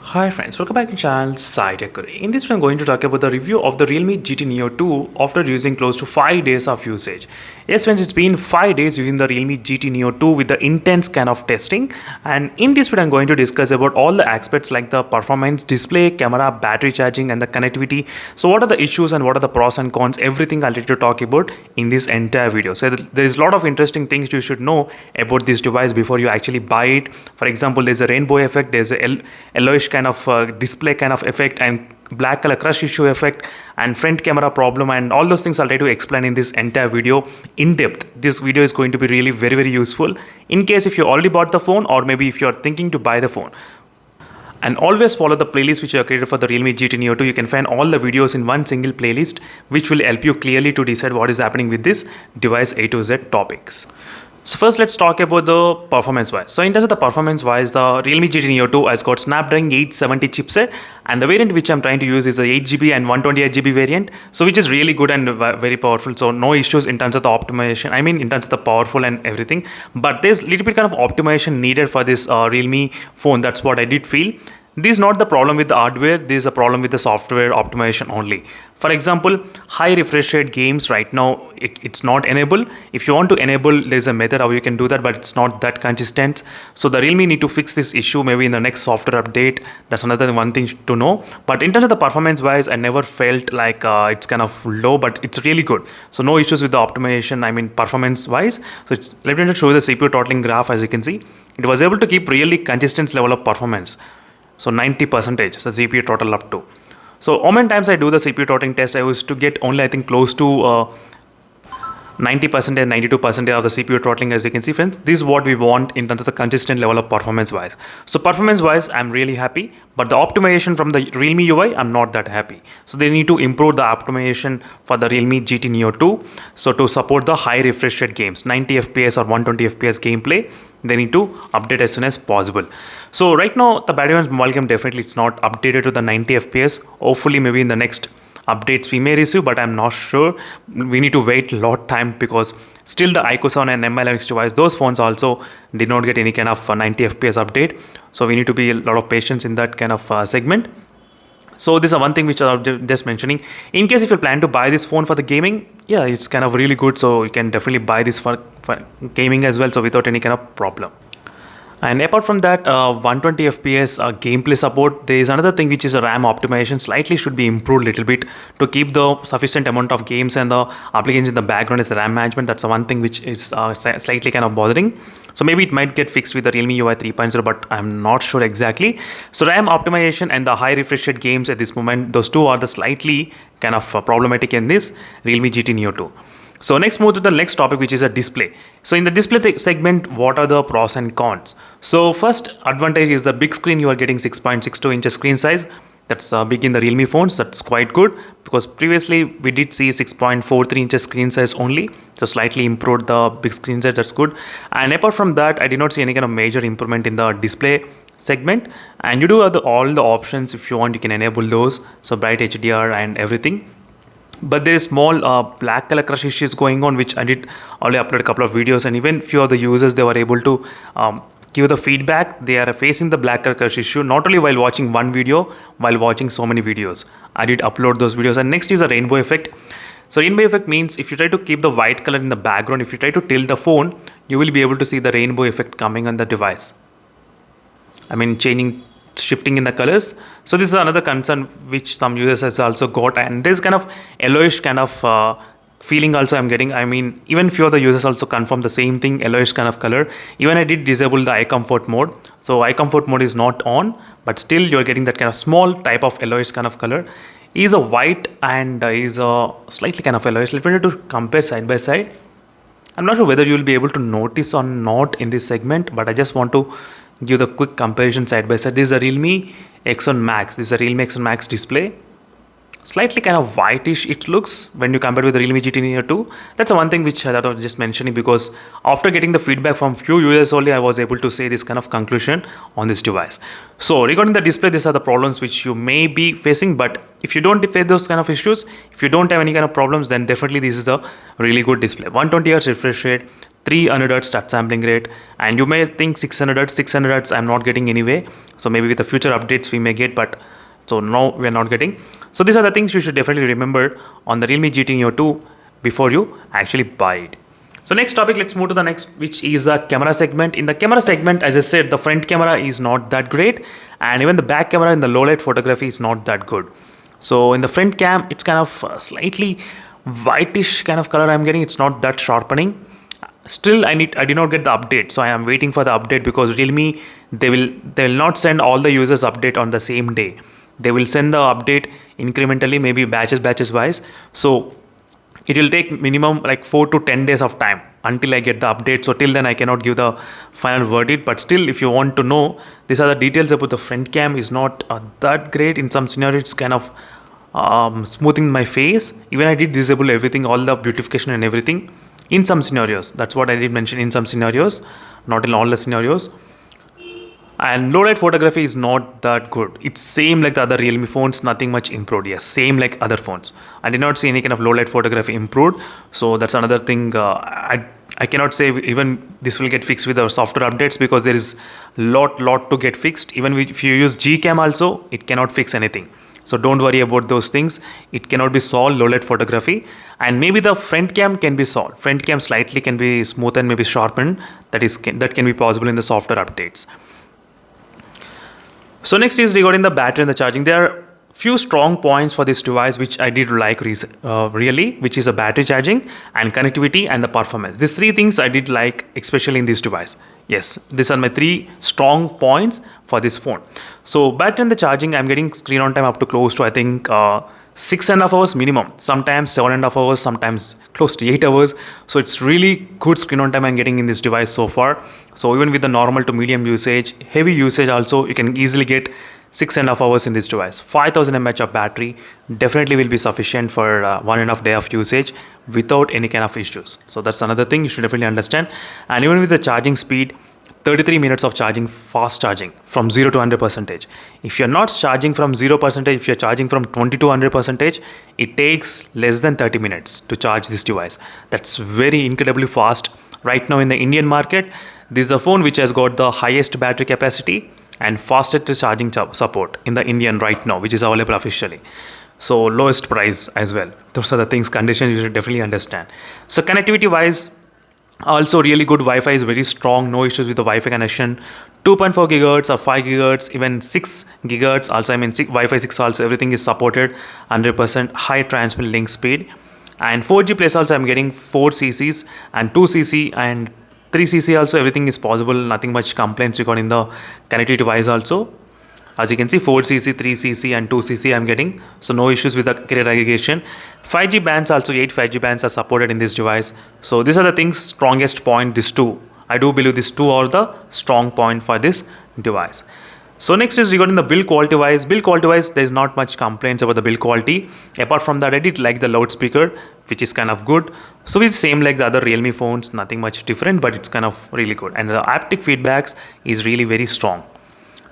Hi friends, welcome back to channel iQOO. In this video, I'm going to talk about the review of the Realme GT Neo 2 after using close to 5 days of usage. Yes friends, it's been 5 days using the Realme GT Neo 2 with the intense kind of testing, and in this video I'm going to discuss about all the aspects like the performance, display, camera, battery charging and the connectivity. So what are the issues and what are the pros and cons, everything I'll let you talk about in this entire video. So there is a lot of interesting things you should know about this device before you actually buy it. For example, there's a rainbow effect, there's a yellowish kind of display kind of effect, and black color crush issue effect, and front camera problem, and all those things I'll try to explain in this entire video in depth. This video is going to be really very useful in case if you already bought the phone, or maybe if you're thinking to buy the phone. And always follow the playlist which you have created for the Realme GT Neo 2. You can find all the videos in one single playlist, which will help you clearly to decide what is happening with this device A to Z topics. So first let's talk about the performance wise. So in terms of the performance wise, the Realme GT Neo 2 has got Snapdragon 870 chipset, and the variant which I'm trying to use is the 8GB and 128GB variant, so which is really good and very powerful. So no issues in terms of the optimization, I mean in terms of the powerful and everything, but there's a little bit kind of optimization needed for this Realme phone. That's what I did feel. This is not the problem with the hardware, this is a problem with the software optimization only. For example, high refresh rate games right now, it's not enabled. If you want to enable, there's a method how you can do that, but it's not that consistent. So the Realme need to fix this issue maybe in the next software update. That's another one thing to know. But in terms of the performance wise, I never felt like it's kind of low, but it's really good. So no issues with the optimization, I mean performance wise. So let me just show you the CPU throttling graph. As you can see, it was able to keep really consistent level of performance. So 90% the CPU throttle up to. So how many times I do the CPU throttling test, I used to get only I think close to 90% and 92% of the CPU throttling. As you can see friends, this is what we want in terms of the consistent level of performance wise. So performance wise I'm really happy, but the optimization from the Realme UI I'm not that happy. So they need to improve the optimization for the Realme GT Neo 2, so to support the high refresh rate games, 90 FPS or 120 FPS gameplay, they need to update as soon as possible. So right now the battery on mobile game, definitely it's not updated to the 90 FPS. Hopefully maybe in the next updates we may receive, but I'm not sure. We need to wait a lot time because still the iQOO and MI11 device, those phones also did not get any kind of 90 FPS update. So we need to be a lot of patience in that kind of segment. So this is one thing which I'm just mentioning. In case if you plan to buy this phone for the gaming, yeah, it's kind of really good. So you can definitely buy this for gaming as well, so without any kind of problem. And apart from that, 120 FPS gameplay support, there is another thing which is a RAM optimization. Slightly should be improved a little bit to keep the sufficient amount of games and the applications in the background as RAM management. That's the one thing which is slightly kind of bothering. So maybe it might get fixed with the Realme UI 3.0, but I'm not sure exactly. So RAM optimization and the high refresh rate games at this moment, those two are the slightly kind of problematic in this Realme GT Neo 2. So next move to the next topic, which is a display. So in the display segment, what are the pros and cons? So first advantage is the big screen. You are getting 6.62 inches screen size. That's big in the Realme phones. That's quite good because previously we did see 6.43 inches screen size only. So slightly improved the big screen size. That's good. And apart from that, I did not see any kind of major improvement in the display segment. And you do have all the options. If you want, you can enable those. So bright HDR and everything. But there is small black color crush issues going on, which I did already upload a couple of videos, and even few of the users, they were able to give the feedback. They are facing the black color crush issue not only while watching one video, while watching so many videos. I did upload those videos. And next is a rainbow effect. So rainbow effect means if you try to keep the white color in the background, if you try to tilt the phone, you will be able to see the rainbow effect coming on the device. I mean shifting in the colors. So this is another concern which some users has also got, and this kind of yellowish kind of feeling also I'm getting. I mean even few of the users also confirm the same thing, yellowish kind of color. Even I did disable the eye comfort mode, so eye comfort mode is not on, but still you're getting that kind of small type of yellowish kind of color. Is a white and is a slightly kind of yellowish. Let me try to compare side by side. I'm not sure whether you will be able to notice or not in this segment, but I just want to give the quick comparison side by side. This is a Realme X1 Max. This is a Realme X1 Max display. slightly kind of whitish it looks when you compare with the Realme GT Neo 2. That's the one thing which that I was just mentioning, because after getting the feedback from few users only, I was able to say this kind of conclusion on this device. So regarding the display, these are the problems which you may be facing, but if you don't face those kind of issues, if you don't have any kind of problems, then definitely this is a really good display. 120Hz refresh rate, 300Hz touch sampling rate, and you may think 600Hz I'm not getting anyway, so maybe with the future updates we may get, but so now we are not getting. So these are the things you should definitely remember on the Realme GT Neo 2 before you actually buy it. So next topic, let's move to the next, which is the camera segment. In the camera segment, as I said, the front camera is not that great, and even the back camera in the low light photography is not that good. So in the front cam, it's kind of slightly whitish kind of color I'm getting. It's not that sharpening. Still, I did not get the update, so I am waiting for the update, because Realme, they will not send all the users update on the same day. They will send the update incrementally, maybe batches wise. So it will take minimum like 4 to 10 days of time until I get the update. So till then I cannot give the final verdict, but still, if you want to know, these are the details about the front cam. Is not that great. In some scenarios it's kind of smoothing my face. Even I did disable everything, all the beautification and everything in some scenarios. That's what I did mention, in some scenarios, not in all the scenarios. And low light photography is not that good. It's same like the other Realme phones, nothing much improved. Yes, same like other phones. I did not see any kind of low light photography improved. So that's another thing. I cannot say even this will get fixed with our software updates, because there is lot to get fixed. Even if you use Gcam also, it cannot fix anything. So don't worry about those things. It cannot be solved, low light photography. And maybe the front cam can be solved. Front cam slightly can be smoothened, maybe sharpened. That can be possible in the software updates. So next is regarding the battery and the charging. There are few strong points for this device which I did like really, which is a battery charging and connectivity and the performance. These three things I did like, especially in this device. Yes, these are my three strong points for this phone. So battery and the charging, I'm getting screen on time up to close to, I think, 6.5 hours minimum, sometimes 7.5 hours, sometimes close to 8 hours. So it's really good screen on time I'm getting in this device so far. So even with the normal to medium usage, heavy usage also, you can easily get 6.5 hours in this device. 5000 mAh of battery definitely will be sufficient for 1.5 day of usage without any kind of issues. So that's another thing you should definitely understand. And even with the charging speed, 33 minutes of charging, fast charging from 0 to 100%. If you're not charging from 0%, if you're charging from 20 to 100%, it takes less than 30 minutes to charge this device. That's very incredibly fast. Right now in the Indian market, this is a phone which has got the highest battery capacity and fastest charging support in the Indian right now, which is available officially. So lowest price as well. Those are the things, conditions you should definitely understand. So connectivity wise, also really good. Wi-Fi is very strong, no issues with the Wi-Fi connection. 2.4 gigahertz or 5 gigahertz, even 6 gigahertz also, Wi-Fi 6 also, everything is supported. 100% high transmit link speed. And 4G plus also I'm getting 4 cc's and 2 cc and 3 cc also, everything is possible. Nothing much complaints regarding the connectivity wise also. As you can see, 4cc, 3cc and 2cc I'm getting. So no issues with the carrier aggregation. 5G bands also, 8 5G bands are supported in this device. So these are the things, strongest point, these two. I do believe these two are the strong point for this device. So next is regarding the build quality wise. Build quality wise, there is not much complaints about the build quality. Apart from that, I did like the loudspeaker, which is kind of good. So it's same like the other Realme phones, nothing much different, but it's kind of really good. And the haptic feedbacks is really very strong.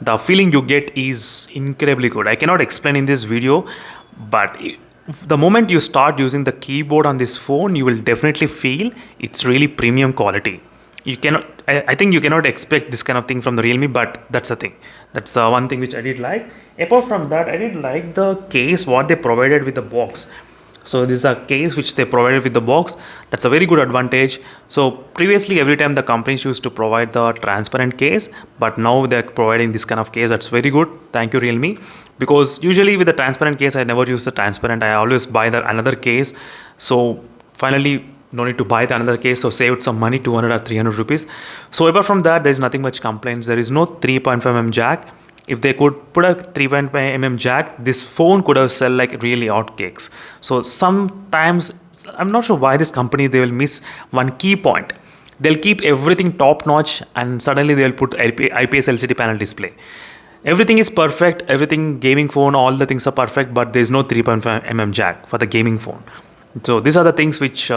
The feeling you get is incredibly good. I cannot explain in this video, but the moment you start using the keyboard on this phone, you will definitely feel it's really premium quality. You cannot, I think you cannot expect this kind of thing from the Realme, but that's the thing. That's the one thing which I did like. Apart from that, I did like the case, what they provided with the box. So this is a case which they provided with the box. That's a very good advantage. So previously, every time the companies used to provide the transparent case, but now they're providing this kind of case. That's very good. Thank you, Realme. Because usually with the transparent case, I never use the transparent. I always buy another case. So finally, no need to buy the another case. So saved some money, 200 or 300 rupees. So apart from that, there is nothing much complaints. There is no 3.5mm jack. If they could put a 3.5mm jack, this phone could have sell like really hotcakes. So sometimes, I'm not sure why this company, they will miss one key point. They'll keep everything top notch and suddenly they'll put IPS LCD panel display. Everything is perfect, everything gaming phone, all the things are perfect, but there's no 3.5 mm jack for the gaming phone. So these are the things which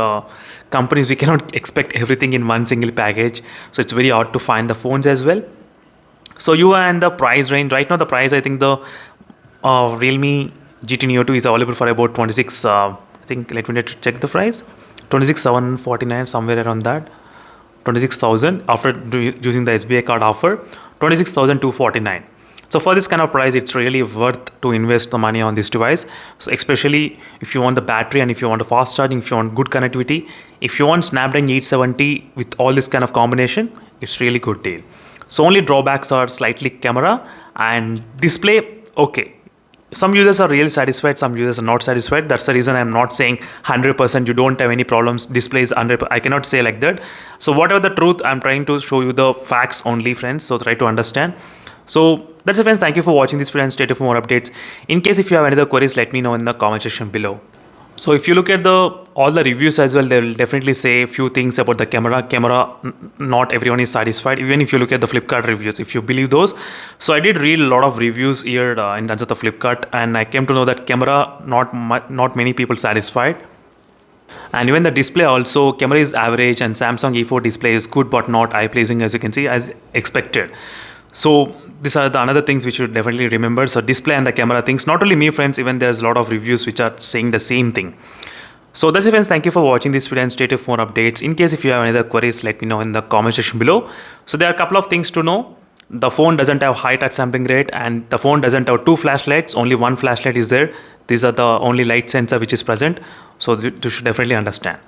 companies, we cannot expect everything in one single package. So it's very hard to find the phones as well. So you are in the price range right now. The price, I think the Realme GT Neo 2 is available for about 26. I think let me check the price. 26,749, somewhere around that. 26,000 after using the SBI card offer. 26,249. So for this kind of price, it's really worth to invest the money on this device. So especially if you want the battery and if you want a fast charging, if you want good connectivity, if you want Snapdragon 870 with all this kind of combination, it's really good deal. So only drawbacks are slightly camera and display. Okay, some users are really satisfied, some users are not satisfied. That's the reason I'm not saying 100% you don't have any problems, displays 100%. I cannot say like that. So whatever the truth, I'm trying to show you the facts only, friends. So try to understand. So that's it, friends. Thank you for watching this video and stay tuned for more updates. In case if you have any other queries, let me know in the comment section below. So if you look at all the reviews as well, they will definitely say a few things about the camera. Not everyone is satisfied. Even if you look at the Flipkart reviews, if you believe those. So I did read a lot of reviews here in terms of the Flipkart, and I came to know that camera, not many people satisfied. And even the display also, camera is average and Samsung E4 display is good but not eye pleasing, as you can see, as expected. So these are the another things which you should definitely remember. So display and the camera things, not only me, friends, even there's a lot of reviews which are saying the same thing. So that's it, friends. Thank you for watching this video and stay tuned for more updates. In case if you have any other queries, let me know in the comment section below. So there are a couple of things to know. The phone doesn't have high touch sampling rate and the phone doesn't have two flashlights, only one flashlight is there. These are the only light sensor which is present. So you should definitely understand.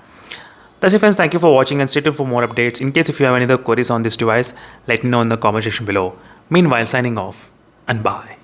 That's it, friends. Thank you for watching and stay tuned for more updates. In case if you have any other queries on this device, let me know in the comment section below. Meanwhile, signing off and bye.